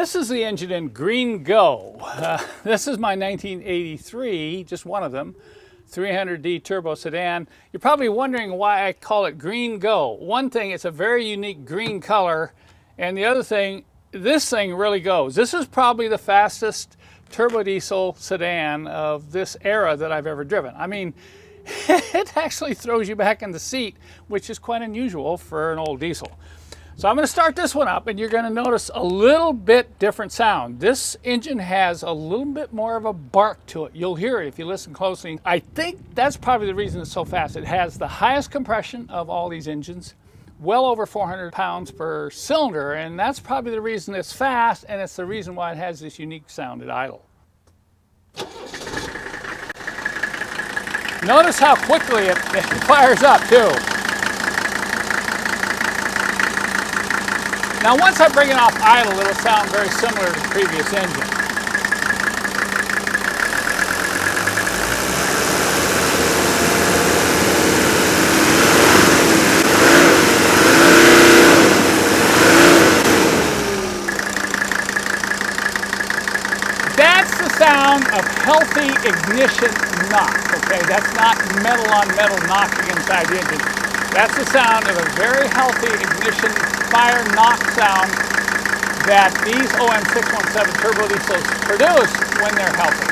This is the engine in Green Go. This is my 1983, just one of them, 300D turbo sedan. You're probably wondering why I call it Green Go. One thing, it's a very unique green color, and the other thing, this thing really goes. This is probably the fastest turbo diesel sedan of this era that I've ever driven. I mean, it actually throws you back in the seat, which is quite unusual for an old diesel. So I'm going to start this one up, and you're going to notice a little bit different sound. This engine has a little bit more of a bark to it. You'll hear it if you listen closely. I think that's probably the reason it's so fast. It has the highest compression of all these engines, well over 400 pounds per cylinder, and that's probably the reason it's fast, and it's the reason why it has this unique sound at idle. Notice how quickly it fires up too. Now once I bring it off idle, it'll sound very similar to the previous engine. That's the sound of healthy ignition knock, okay? That's not metal on metal knocking inside the engine. That's the sound of a very healthy ignition fire knock sound that these OM617 turbo diesels produce when they're healthy.